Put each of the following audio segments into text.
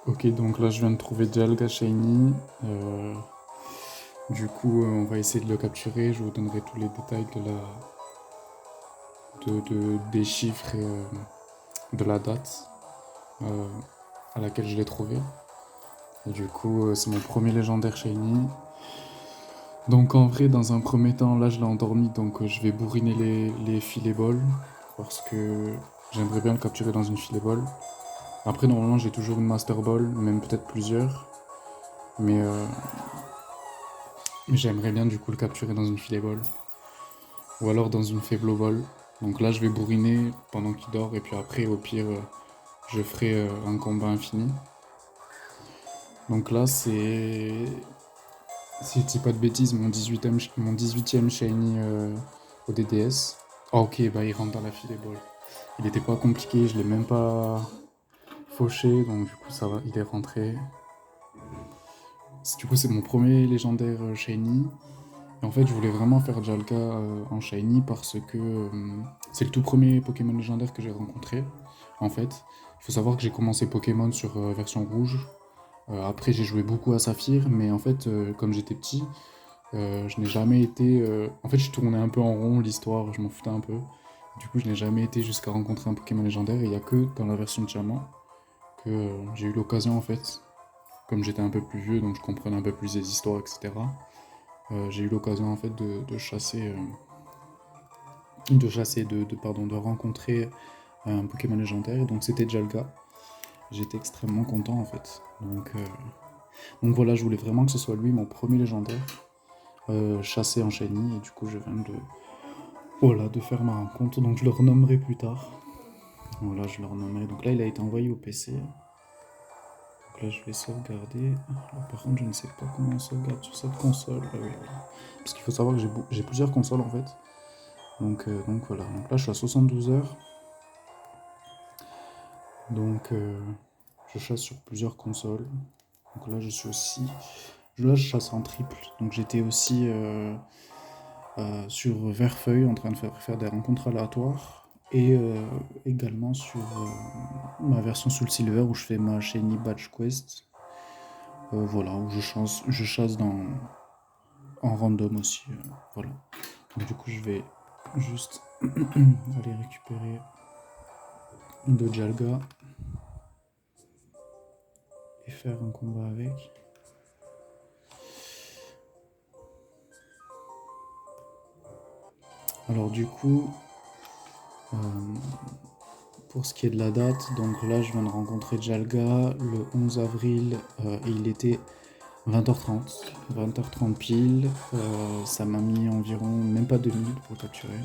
Ok, donc là je viens de trouver Dialga Shiny. Du coup, on va essayer de le capturer. Je vous donnerai tous les détails des chiffres et de la date euh, à laquelle je l'ai trouvé. Et du coup, c'est mon premier légendaire Shiny. Donc en vrai, dans un premier temps, là je l'ai endormi, donc je vais bourriner les filets balls. Parce que j'aimerais bien le capturer dans une filet ball. Après, normalement, j'ai toujours une Master Ball, même peut-être plusieurs. Mais j'aimerais bien du coup le capturer dans une filet ball. Ou alors dans une Faible Ball. Donc là, je vais bourriner pendant qu'il dort. Et puis après, au pire, je ferai un combat infini. Donc là, c'est. Si je dis pas de bêtises, mon 18e Shiny au DDS. Ah, ok, bah il rentre dans la filet ball. Il était pas compliqué, je l'ai même pas fauché. Donc du coup, ça va, il est rentré. Du coup, c'est mon premier légendaire Shiny. Et en fait, je voulais vraiment faire Jalka en Shiny parce que c'est le tout premier Pokémon légendaire que j'ai rencontré. En fait, il faut savoir que j'ai commencé Pokémon sur version rouge. Après, j'ai joué beaucoup à Saphir, mais en fait, comme j'étais petit, je n'ai jamais été. En fait, je tournais un peu en rond l'histoire, je m'en foutais un peu. Du coup, je n'ai jamais été jusqu'à rencontrer un Pokémon légendaire. Et il n'y a que dans la version Diamant que j'ai eu l'occasion, en fait, comme j'étais un peu plus vieux, donc je comprenais un peu plus les histoires, etc. J'ai eu l'occasion en fait de chasser, de rencontrer un Pokémon légendaire. Donc c'était Jalga. J'étais extrêmement content en fait. Donc voilà, je voulais vraiment que ce soit lui mon premier légendaire chassé en shiny. Et du coup, je viens de faire ma rencontre. Donc je le renommerai plus tard. Voilà, je le renommerai. Donc là, il a été envoyé au PC. Donc là, je vais sauvegarder. Là, par contre, je ne sais pas comment on sauvegarde sur cette console. Ah oui, voilà. Parce qu'il faut savoir que j'ai plusieurs consoles en fait. Donc voilà, donc là je suis à 72 heures. Donc je chasse sur plusieurs consoles. Donc là je suis aussi. Là je chasse en triple. Donc j'étais aussi sur Verfeuille en train de faire des rencontres aléatoires. Et également sur ma version Soul Silver où je fais ma Shiny Badge Quest. Voilà, où je chasse en random aussi. Voilà. Donc du coup je vais juste aller récupérer de Jalga et faire un combat avec. Alors du coup, euh, pour ce qui est de la date, donc là je viens de rencontrer Jalga le 11 avril et il était 20h30. 20h30 pile, ça m'a mis environ même pas 2 minutes pour le capturer,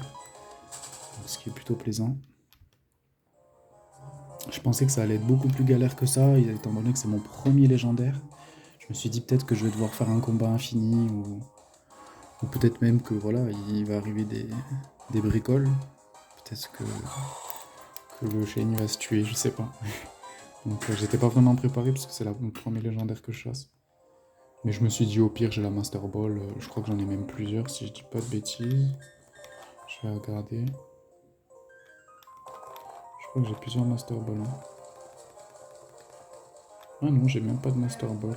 ce qui est plutôt plaisant. Je pensais que ça allait être beaucoup plus galère que ça, étant donné que c'est mon premier légendaire. Je me suis dit peut-être que je vais devoir faire un combat infini ou peut-être même que voilà, il va arriver des bricoles. Peut-être que le Shiny va se tuer, je sais pas. Donc j'étais pas vraiment préparé parce que c'est le premier légendaire que je chasse. Mais je me suis dit au pire j'ai la Master Ball, je crois que j'en ai même plusieurs si je dis pas de bêtises. Je vais regarder. Je crois que j'ai plusieurs Master Ball. Hein. Ah non, j'ai même pas de Master Ball.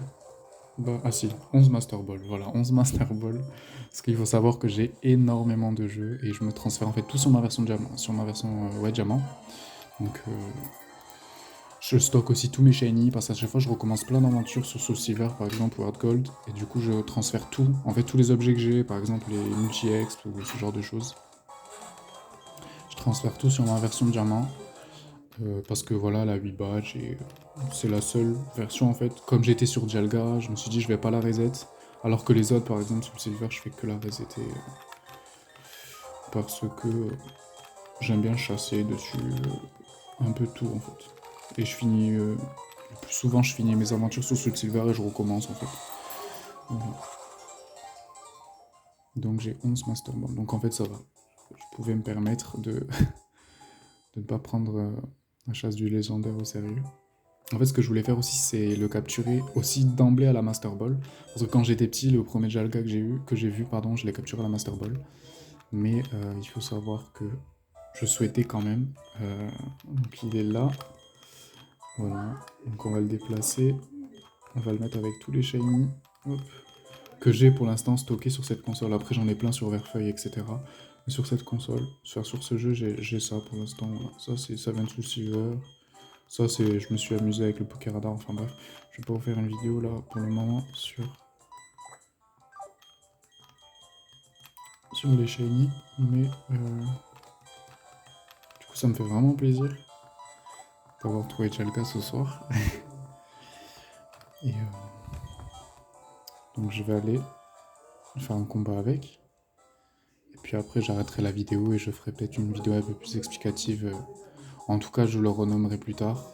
Bah, ah si, 11 Master Ball, voilà, 11 Master Ball. Parce qu'il faut savoir que j'ai énormément de jeux et je me transfère en fait tout sur ma version diamant, sur ma version ouais, diamant. Donc je stocke aussi tous mes shiny parce qu'à chaque fois je recommence plein d'aventures sur Soul Silver par exemple ou Hard Gold et du coup je transfère tout, en fait tous les objets que j'ai, par exemple les multi-exp ou ce genre de choses, je transfère tout sur ma version diamant parce que voilà la 8 badge et c'est la seule version en fait. Comme j'étais sur Dialga, je me suis dit je vais pas la reset alors que les autres par exemple sur Silver je fais que la resetter parce que j'aime bien chasser dessus un peu tout en fait. Et je finis le plus souvent je finis mes aventures sur Soul Silver et je recommence en fait. Voilà. Donc j'ai 11 Master Ball. Donc en fait ça va. Je pouvais me permettre de ne pas prendre la chasse du légendaire au sérieux. En fait ce que je voulais faire aussi c'est le capturer aussi d'emblée à la Master Ball. Parce que quand j'étais petit, le premier Jalga que j'ai vu, pardon, je l'ai capturé à la Master Ball. Mais il faut savoir que je souhaitais quand même. Donc il est là. Voilà. Donc on va le déplacer. On va le mettre avec tous les shiny. Hop. Que j'ai pour l'instant stocké sur cette console. Après j'en ai plein sur Verfeuille, etc. Mais sur cette console, sur ce jeu, j'ai ça pour l'instant. Voilà. Ça c'est Savant Receiver. Ça c'est, je me suis amusé avec le Pokéradar. Enfin bref, je vais pas vous faire une vidéo là pour le moment sur les shiny. Mais du coup ça me fait vraiment plaisir d'avoir trouvé Jalga ce soir. Et donc je vais aller faire un combat avec. Et puis après j'arrêterai la vidéo et je ferai peut-être une vidéo un peu plus explicative. En tout cas je le renommerai plus tard.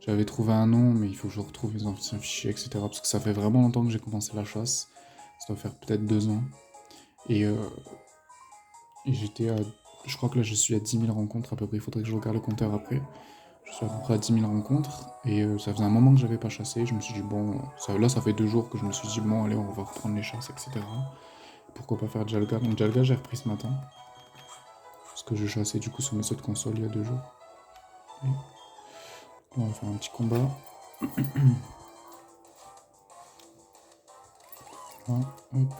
J'avais trouvé un nom mais il faut que je retrouve les anciens fichiers, etc. Parce que ça fait vraiment longtemps que j'ai commencé la chasse. Ça doit faire peut-être 2 ans. Et, j'étais à... Je crois que là je suis à 10 000 rencontres à peu près. Il faudrait que je regarde le compteur après. Je suis à peu près à 10 000 rencontres. Et ça faisait un moment que j'avais pas chassé. Je me suis dit bon... Là ça fait 2 jours que je me suis dit bon allez on va reprendre les chasses, etc. Pourquoi pas faire Jalga. Donc Jalga j'ai repris ce matin. Parce que je chassais du coup sur mes autres consoles il y a 2 jours. Et on va faire un petit combat. Voilà, hop.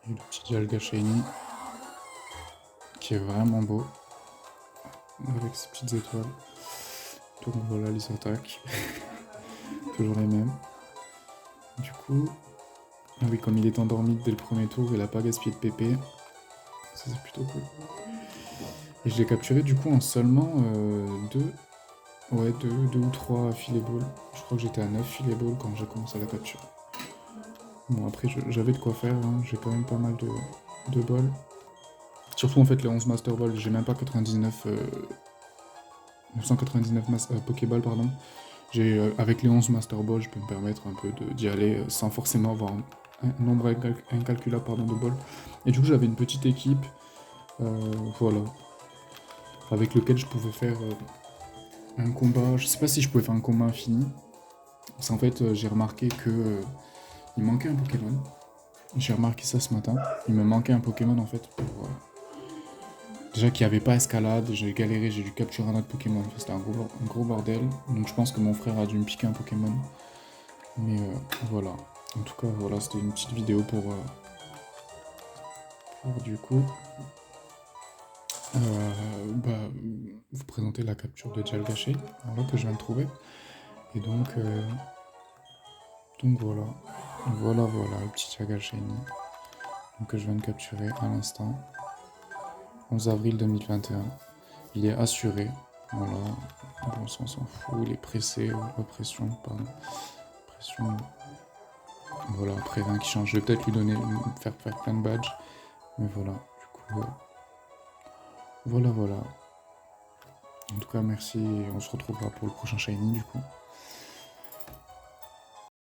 Et le petit Jalga Shiny. Qui est vraiment beau. Avec ses petites étoiles. Donc voilà les attaques. Toujours les mêmes. Du coup... Ah oui, comme il est endormi dès le premier tour, il a pas gaspillé de PP. Ça c'est plutôt cool. Et je l'ai capturé du coup en seulement 2... Ouais, 2 ou 3 filet balls. Je crois que j'étais à 9 filet balls quand j'ai commencé la capture. Bon après j'avais de quoi faire, hein. J'ai quand même pas mal de balls. Surtout en fait les 11 Master Balls, j'ai même pas 999 Pokéball pardon. Avec les 11 Master Balls, je peux me permettre un peu d'y aller sans forcément avoir un nombre incalculable de balls. Et du coup j'avais une petite équipe, voilà, avec lequel je pouvais faire un combat. Je sais pas si je pouvais faire un combat infini. Parce qu'en fait j'ai remarqué que il manquait un Pokémon. J'ai remarqué ça ce matin. Il me manquait un Pokémon en fait pour... Déjà qu'il n'y avait pas escalade, j'ai galéré, j'ai dû capturer un autre Pokémon. Enfin, c'était un gros bordel. Donc je pense que mon frère a dû me piquer un Pokémon. Mais voilà. En tout cas, voilà, c'était une petite vidéo pour du coup vous présenter la capture de Jalgaché, voilà, que je viens de trouver. Et donc voilà. Voilà, le petit Jalgaché que je viens de capturer à l'instant. 11 avril 2021. Il est assuré. Voilà. Bon, ça on s'en fout. Il est pressé. Pression, pardon. Pression. Voilà, après 20 qui change. Je vais peut-être lui donner, faire plein de badges. Mais voilà. Du coup, voilà. En tout cas, merci. On se retrouvera pour le prochain Shiny du coup.